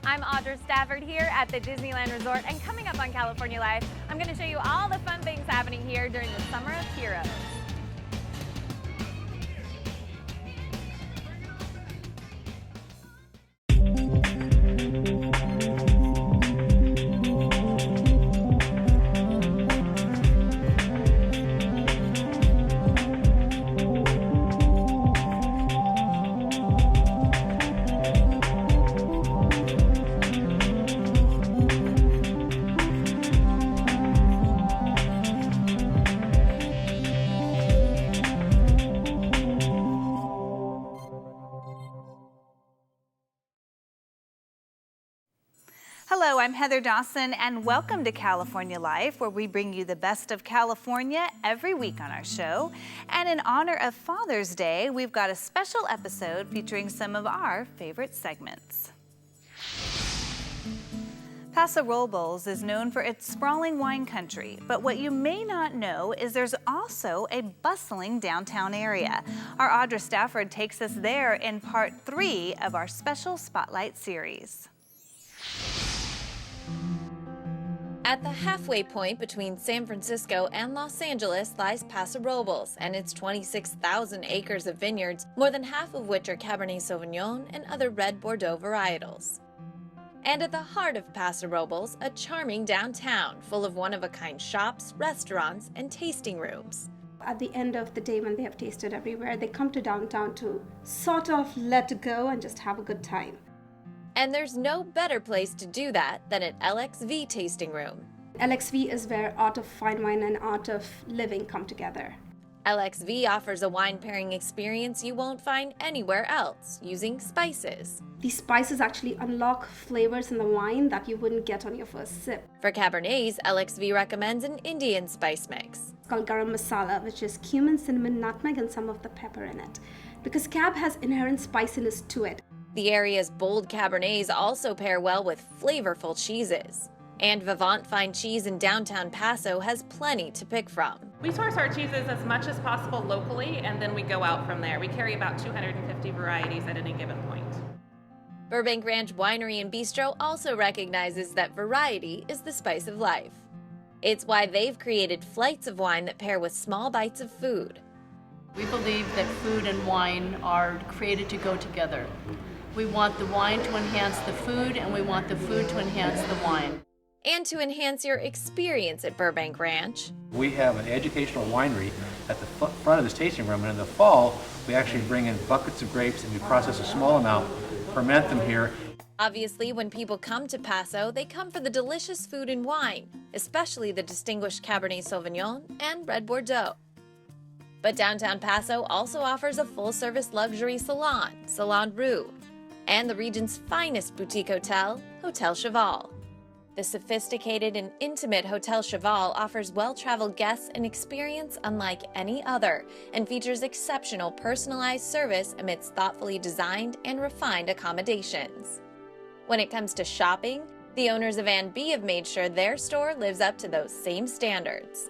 I'm Audra Stafford here at the Disneyland Resort, and coming up on California Life, I'm going to show you all the fun things happening here during the Summer of Heroes. Hello, I'm Heather Dawson, and welcome to California Life, where we bring you the best of California every week on our show. And in honor of Father's Day, we've got a special episode featuring some of our favorite segments. Paso Robles is known for its sprawling wine country, but what you may not know is there's also a bustling downtown area. Our Audra Stafford takes us there in part 3 of our special Spotlight series. At the halfway point between San Francisco and Los Angeles lies Paso Robles and its 26,000 acres of vineyards, more than half of which are Cabernet Sauvignon and other red Bordeaux varietals. And at the heart of Paso Robles, a charming downtown full of one-of-a-kind shops, restaurants, and tasting rooms. At the end of the day, when they have tasted everywhere, they come to downtown to sort of let go and just have a good time. And there's no better place to do that than at LXV Tasting Room. LXV is where art of fine wine and art of living come together. LXV offers a wine pairing experience you won't find anywhere else, using spices. These spices actually unlock flavors in the wine that you wouldn't get on your first sip. For Cabernets, LXV recommends an Indian spice mix. It's called garam masala, which is cumin, cinnamon, nutmeg, and some of the pepper in it. Because Cab has inherent spiciness to it. The area's bold Cabernets also pair well with flavorful cheeses. And Vivant Fine Cheese in downtown Paso has plenty to pick from. We source our cheeses as much as possible locally, and then we go out from there. We carry about 250 varieties at any given point. Burbank Ranch Winery and Bistro also recognizes that variety is the spice of life. It's why they've created flights of wine that pair with small bites of food. We believe that food and wine are created to go together. We want the wine to enhance the food, and we want the food to enhance the wine. And to enhance your experience at Burbank Ranch. We have an educational winery at the front of this tasting room, and in the fall, we actually bring in buckets of grapes and we process a small amount, ferment them here. Obviously, when people come to Paso, they come for the delicious food and wine, especially the distinguished Cabernet Sauvignon and red Bordeaux. But downtown Paso also offers a full-service luxury salon, Salon Rue, and the region's finest boutique hotel, Hotel Cheval. The sophisticated and intimate Hotel Cheval offers well-traveled guests an experience unlike any other and features exceptional personalized service amidst thoughtfully designed and refined accommodations. When it comes to shopping, the owners of Ann B have made sure their store lives up to those same standards.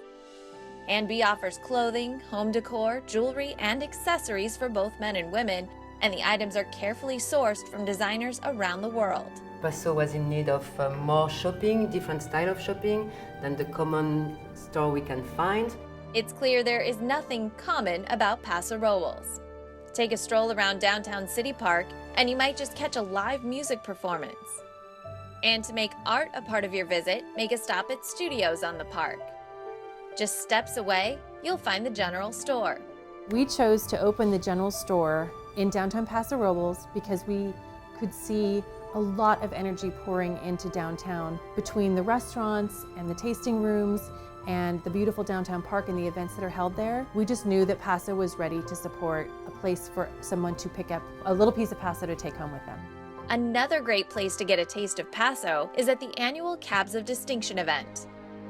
Ann B offers clothing, home decor, jewelry, and accessories for both men and women, and the items are carefully sourced from designers around the world. Paso was in need of more shopping, different style of shopping than the common store we can find. It's clear there is nothing common about Paso Robles. Take a stroll around downtown City Park, and you might just catch a live music performance. And to make art a part of your visit, make a stop at Studios on the park. Just steps away, you'll find the general store. We chose to open the general store in downtown Paso Robles because we could see a lot of energy pouring into downtown between the restaurants and the tasting rooms and the beautiful downtown park and the events that are held there. We just knew that Paso was ready to support a place for someone to pick up a little piece of Paso to take home with them. Another great place to get a taste of Paso is at the annual Cabs of Distinction event.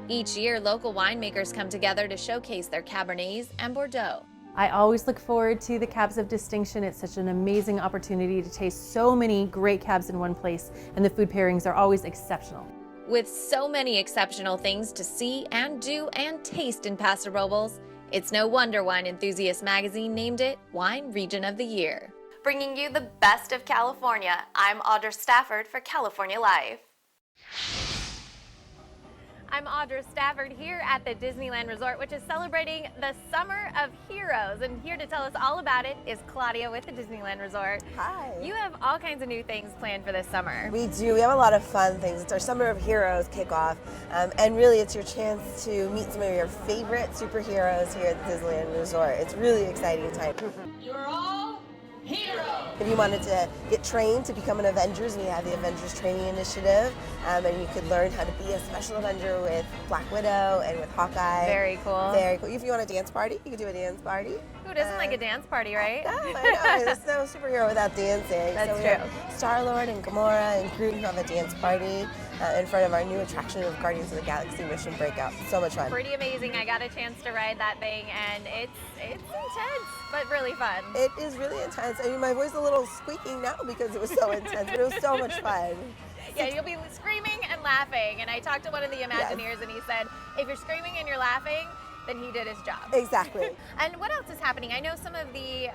Each year, local winemakers come together to showcase their Cabernets and Bordeaux. I always look forward to the Cabs of Distinction. It's such an amazing opportunity to taste so many great cabs in one place, and the food pairings are always exceptional. With so many exceptional things to see and do and taste in Paso Robles, it's no wonder Wine Enthusiast magazine named it Wine Region of the Year. Bringing you the best of California, I'm Audra Stafford for California Life. I'm Audra Stafford here at the Disneyland Resort, which is celebrating the Summer of Heroes. And here to tell us all about it is Claudia with the Disneyland Resort. Hi. You have all kinds of new things planned for this summer. We do. We have a lot of fun things. It's our Summer of Heroes kickoff. And really, it's your chance to meet some of your favorite superheroes here at the Disneyland Resort. It's really exciting time. You're all heroes. If you wanted to get trained to become an Avengers, we have the Avengers Training Initiative, and you could learn how to be a special Avenger with Black Widow and with Hawkeye. Very cool. Very cool. If you want a dance party, you could do a dance party. Who doesn't like a dance party, right? No, I know. There's no superhero without dancing. That's so true. Star-Lord and Gamora and Groot have a dance party in front of our new attraction of Guardians of the Galaxy Mission Breakout. So much fun. Pretty amazing. I got a chance to ride that thing, and it's intense, but really fun. It is really intense. I mean, my voice is a little squeaking now because it was so intense, but it was so much fun. Yeah, you'll be screaming and laughing. And I talked to one of the Imagineers, and he said, if you're screaming and you're laughing, then he did his job. Exactly. And what else is happening? I know some of the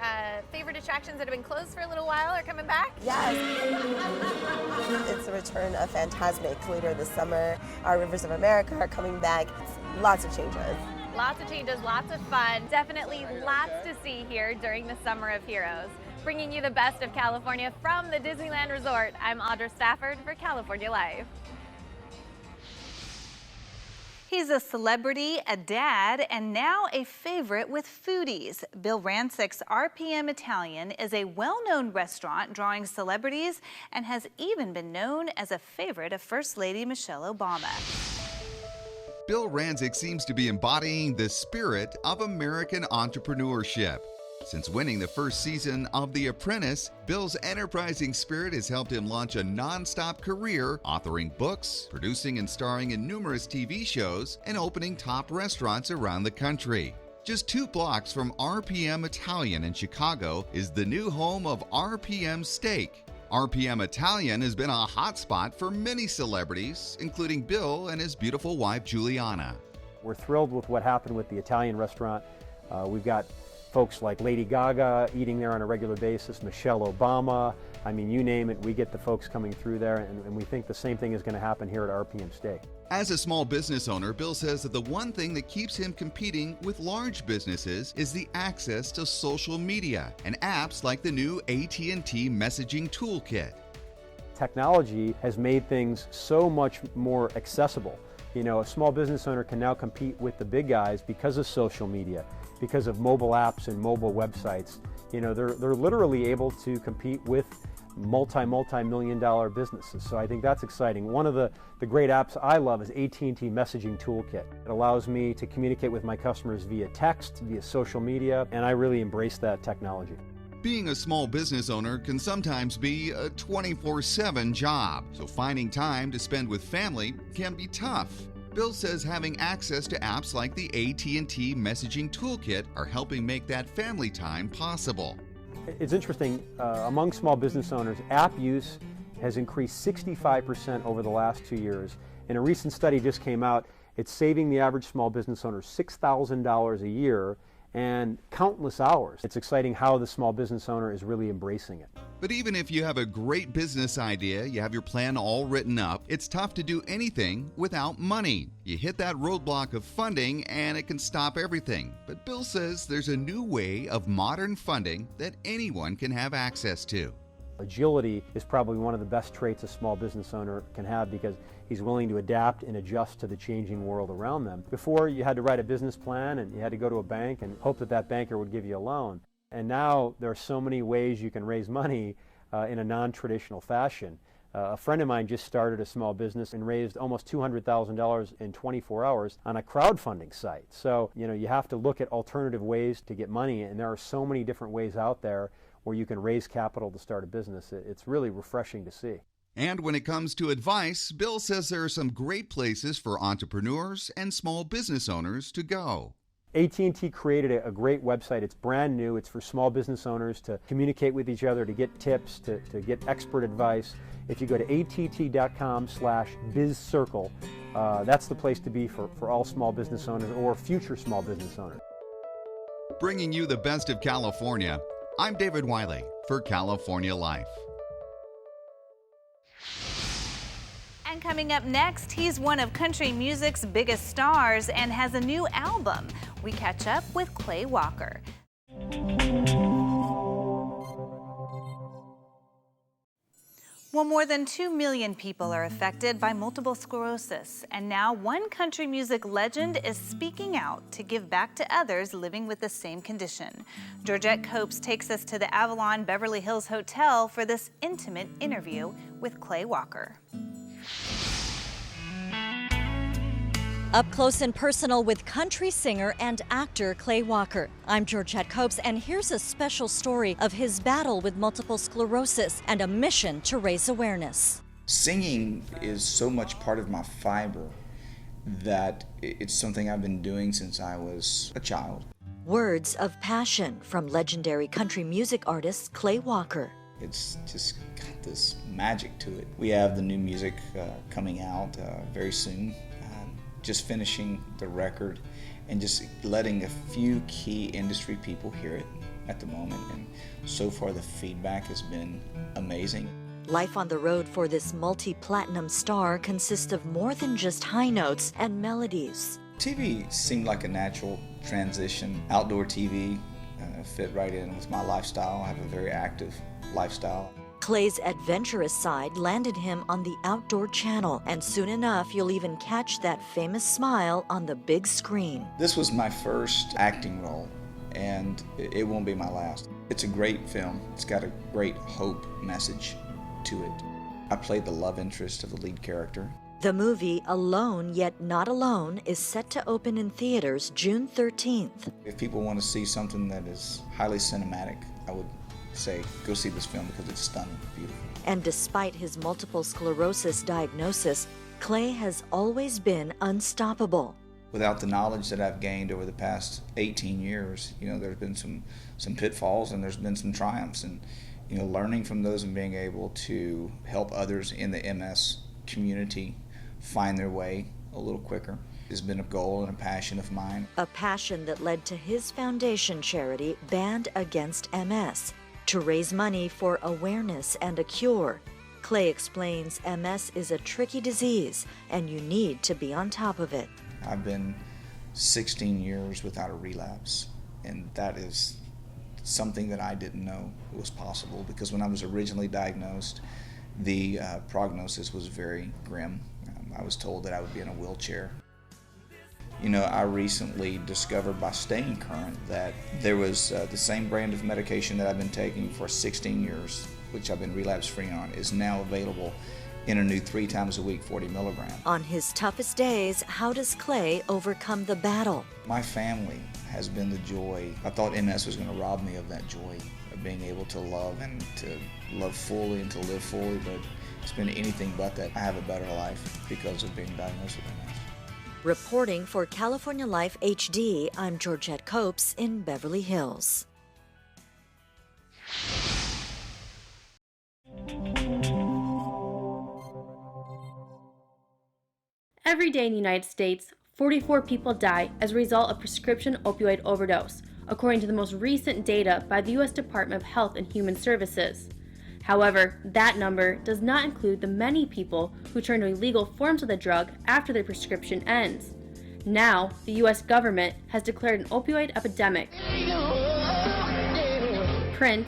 favorite attractions that have been closed for a little while are coming back. Yes. It's the return of Fantasmic later this summer. Our Rivers of America are coming back. Lots of changes. Lots of changes, lots of fun. Definitely lots to see here during the Summer of Heroes. Bringing you the best of California from the Disneyland Resort, I'm Audra Stafford for California Live. He's a celebrity, a dad, and now a favorite with foodies. Bill Rancic's RPM Italian is a well-known restaurant drawing celebrities and has even been known as a favorite of First Lady Michelle Obama. Bill Rancic seems to be embodying the spirit of American entrepreneurship. Since winning the first season of The Apprentice, Bill's enterprising spirit has helped him launch a non-stop career, authoring books, producing and starring in numerous TV shows, and opening top restaurants around the country. Just 2 blocks from RPM Italian in Chicago is the new home of RPM Steak. RPM Italian has been a hotspot for many celebrities, including Bill and his beautiful wife, Juliana. We're thrilled with what happened with the Italian restaurant. We've got folks like Lady Gaga eating there on a regular basis, Michelle Obama. I mean, you name it, we get the folks coming through there, and we think the same thing is going to happen here at RPM Steak. As a small business owner, Bill says that the one thing that keeps him competing with large businesses is the access to social media and apps like the new AT&T messaging toolkit. Technology has made things so much more accessible. You know, a small business owner can now compete with the big guys because of social media, because of mobile apps and mobile websites. You know, they're literally able to compete with multi-million dollar businesses. So I think that's exciting. One of the great apps I love is AT&T Messaging Toolkit. It allows me to communicate with my customers via text, via social media, and I really embrace that technology. Being a small business owner can sometimes be a 24/7 job, so finding time to spend with family can be tough. Bill says having access to apps like the AT&T Messaging Toolkit are helping make that family time possible. It's interesting, among small business owners, app use has increased 65% over the last 2 years. In a recent study just came out, it's saving the average small business owner $6,000 a year and countless hours. It's exciting how the small business owner is really embracing it. But even if you have a great business idea, you have your plan all written up, it's tough to do anything without money. You hit that roadblock of funding and it can stop everything. But Bill says there's a new way of modern funding that anyone can have access to. Agility is probably one of the best traits a small business owner can have because he's willing to adapt and adjust to the changing world around them. Before, you had to write a business plan and you had to go to a bank and hope that that banker would give you a loan. And now there are so many ways you can raise money in a non-traditional fashion. A friend of mine just started a small business and raised almost $200,000 in 24 hours on a crowdfunding site. So, you know, you have to look at alternative ways to get money, and there are so many different ways out there where you can raise capital to start a business. It's really refreshing to see. And when it comes to advice, Bill says there are some great places for entrepreneurs and small business owners to go. AT&T created a great website. It's brand new. It's for small business owners to communicate with each other, to get tips, to get expert advice. If you go to att.com/bizcircle, that's the place to be for all small business owners or future small business owners. Bringing you the best of California, I'm David Wiley for California Life. And coming up next, he's one of country music's biggest stars and has a new album. We catch up with Clay Walker. Well, more than 2 million people are affected by multiple sclerosis, and now one country music legend is speaking out to give back to others living with the same condition. Georgette Copes takes us to the Avalon Beverly Hills Hotel for this intimate interview with Clay Walker. Up close and personal with country singer and actor Clay Walker. I'm Georgette Copes, and here's a special story of his battle with multiple sclerosis and a mission to raise awareness. Singing is so much part of my fiber that it's something I've been doing since I was a child. Words of passion from legendary country music artist Clay Walker. It's just got this magic to it. We have the new music coming out very soon. Just finishing the record and just letting a few key industry people hear it at the moment. And so far the feedback has been amazing. Life on the road for this multi-platinum star consists of more than just high notes and melodies. TV seemed like a natural transition. Outdoor TV fit right in with my lifestyle. I have a very active lifestyle. Clay's adventurous side landed him on the Outdoor Channel, and soon enough you'll even catch that famous smile on the big screen. This was my first acting role, and it won't be my last. It's a great film. It's got a great hope message to it. I played the love interest of the lead character. The movie Alone Yet Not Alone is set to open in theaters June 13th. If people want to see something that is highly cinematic, I would say go see this film because it's stunning, beautiful. And despite his multiple sclerosis diagnosis, Clay has always been unstoppable. Without the knowledge that I've gained over the past 18 years, there's been some pitfalls and there's been some triumphs, and learning from those and being able to help others in the MS community find their way a little quicker has been a goal and a passion of mine. A passion that led to his foundation charity, Band Against MS, to raise money for awareness and a cure. Clay explains MS is a tricky disease and you need to be on top of it. I've been 16 years without a relapse, and that is something that I didn't know was possible, because when I was originally diagnosed, the prognosis was very grim. I was told that I would be in a wheelchair. I recently discovered by staying current that there was the same brand of medication that I've been taking for 16 years, which I've been relapse-free on, is now available in a new 3 times a week, 40 milligram. On his toughest days, how does Clay overcome the battle? My family has been the joy. I thought MS was going to rob me of that joy, of being able to love and to love fully and to live fully, but it's been anything but that. I have a better life because of being diagnosed with MS. Reporting for California Life HD, I'm Georgette Copes in Beverly Hills. Every day in the United States, 44 people die as a result of prescription opioid overdose, according to the most recent data by the U.S. Department of Health and Human Services. However, that number does not include the many people who turn to illegal forms of the drug after their prescription ends. Now, the U.S. government has declared an opioid epidemic. Prince,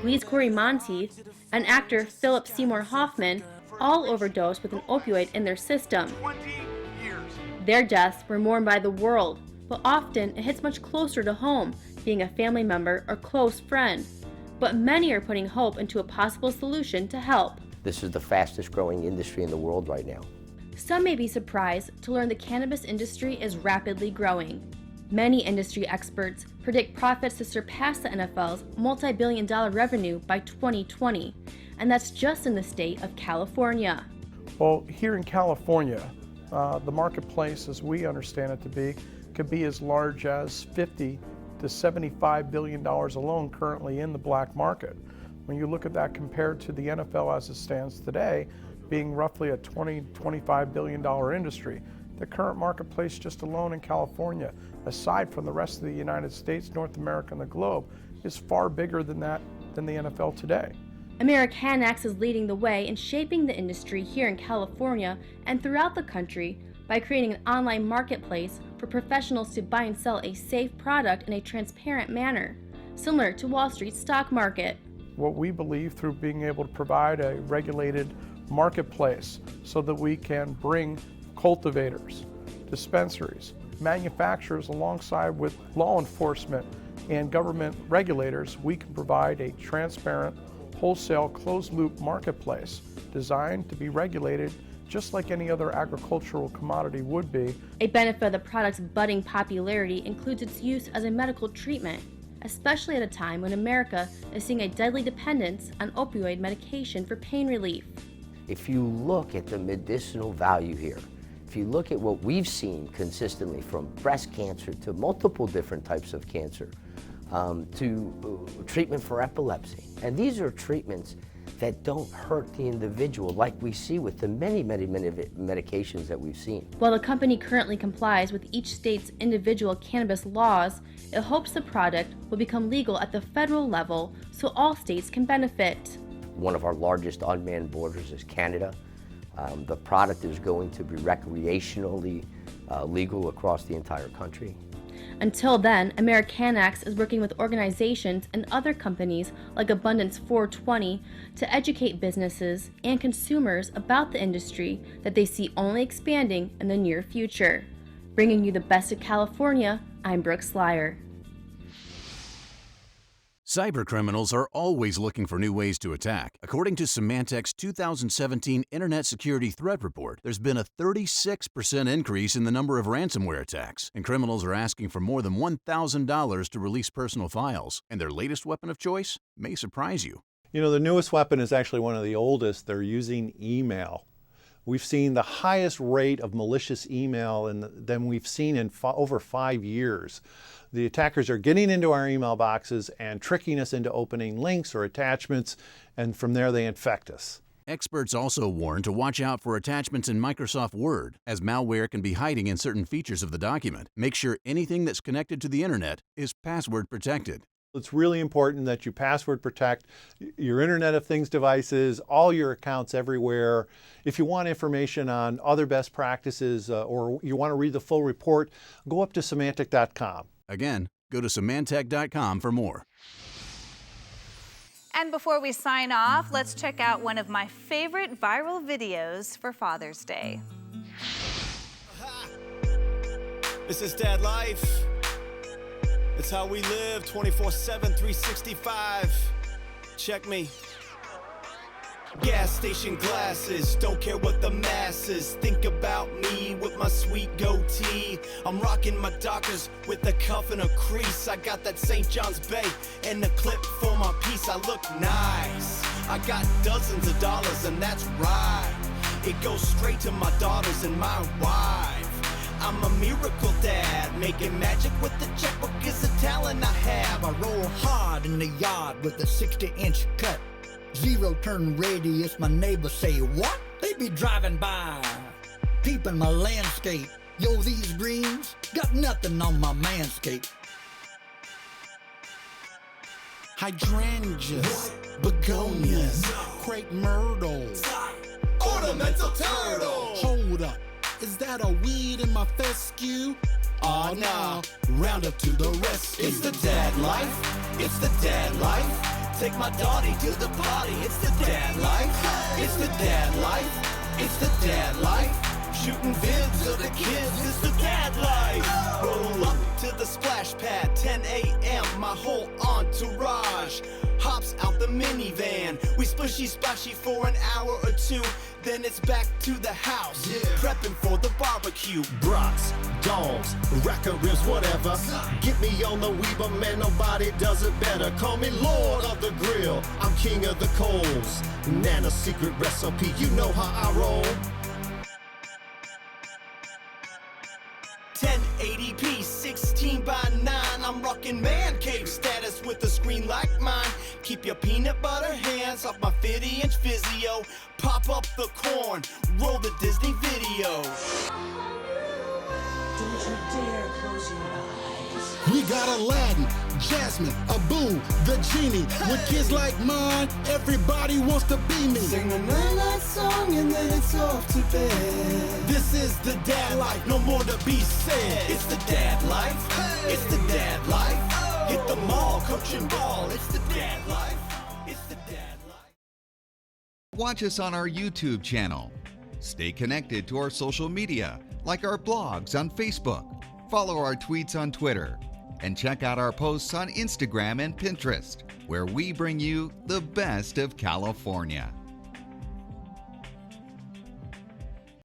Louise Corey Monteith, and actor Philip Seymour Hoffman all overdosed with an opioid in their system. Their deaths were mourned by the world, but often it hits much closer to home, being a family member or close friend. But many are putting hope into a possible solution to help. This is the fastest growing industry in the world right now. Some may be surprised to learn the cannabis industry is rapidly growing. Many industry experts predict profits to surpass the NFL's multi-billion-dollar revenue by 2020, and that's just in the state of California. Well, here in California, the marketplace, as we understand it to be, could be as large as $50 to $75 billion alone currently in the black market. When you look at that compared to the NFL as it stands today, being roughly a $20-25 billion industry, the current marketplace just alone in California, aside from the rest of the United States, North America, and the globe, is far bigger than that than the NFL today. Americanax is leading the way in shaping the industry here in California and throughout the country by creating an online marketplace for professionals to buy and sell a safe product in a transparent manner, similar to Wall Street's stock market. What we believe through being able to provide a regulated marketplace so that we can bring cultivators, dispensaries, manufacturers alongside with law enforcement and government regulators, we can provide a transparent, wholesale, closed-loop marketplace designed to be regulated just like any other agricultural commodity would be. A benefit of the product's budding popularity includes its use as a medical treatment, especially at a time when America is seeing a deadly dependence on opioid medication for pain relief. If you look at the medicinal value here, if you look at what we've seen consistently from breast cancer to multiple different types of cancer, to treatment for epilepsy, and these are treatments that don't hurt the individual like we see with the many medications that we've seen. While the company currently complies with each state's individual cannabis laws, it hopes the product will become legal at the federal level so all states can benefit. One of our largest unmanned borders is Canada. The product is going to be recreationally legal across the entire country. Until then, Americanax is working with organizations and other companies like Abundance 420 to educate businesses and consumers about the industry that they see only expanding in the near future. Bringing you the best of California, I'm Brooke Slyer. Cybercriminals are always looking for new ways to attack. According to Symantec's 2017 Internet Security Threat Report, there's been a 36% increase in the number of ransomware attacks, and criminals are asking for more than $1,000 to release personal files. And their latest weapon of choice may surprise you. You know, the newest weapon is actually one of the oldest. They're using email. We've seen the highest rate of malicious email than we've seen in over 5 years. The attackers are getting into our email boxes and tricking us into opening links or attachments, and from there they infect us. Experts also warn to watch out for attachments in Microsoft Word, as malware can be hiding in certain features of the document. Make sure anything that's connected to the internet is password protected. It's really important that you password protect your Internet of Things devices, all your accounts everywhere. If you want information on other best practices or you want to read the full report, go up to Symantec.com. Again, go to Symantec.com for more. And before we sign off, let's check out one of my favorite viral videos for Father's Day. This is Dad Life. It's how we live 24/7, 365. Check me. Gas station glasses, don't care what the masses think about me with my sweet goatee. I'm rocking my Dockers with a cuff and a crease. I got that St. John's Bay and a clip for my piece. I look nice. I got dozens of dollars and that's right. It goes straight to my daughters and my wife. I'm a miracle dad, making magic with the checkbook is a talent I have. I roll hard in the yard with a 60-inch cut. 0 turn radius, my neighbors say, what? They be driving by, peeping my landscape. Yo, these greens got nothing on my manscape. Hydrangeas, begonias, crepe myrtles, ornamental turtle. Hold up, is that a weed in my fescue? Oh no, round up to the rescue. It's the dad life, it's the dad life. Take my daughter to the party, it's the dad life. It's the dad life, it's the dad life. Shooting vids of the kids, it's the dad life. Roll up to the splash pad, 10 a.m. My whole entourage hops out the minivan. We splishy splashy for an hour or two, then it's back to the house, prepping for the barbecue. Brats, dogs, racker ribs, whatever. Get me on the Weber, man, nobody does it better. Call me Lord of the Grill, I'm king of the coals. Nana's secret recipe, you know how I roll. 1080p, 16:9. I'm rocking man cave status with a screen like mine. Keep your peanut butter hands off my 50-inch Physio. Pop up the corn, roll the Disney video. Don't you dare close your eyes. We got Aladdin, Jasmine, Abu, the genie. With kids like mine, everybody wants to be me. Sing a night song and then it's off to bed. This is the dad life, no more to be said. It's the dad life, it's the dad life. Hit the mall, coach and ball, it's the dad life, it's the dad life. Watch us on our YouTube channel. Stay connected to our social media, like our blogs on Facebook. Follow our tweets on Twitter. And check out our posts on Instagram and Pinterest, where we bring you the best of California.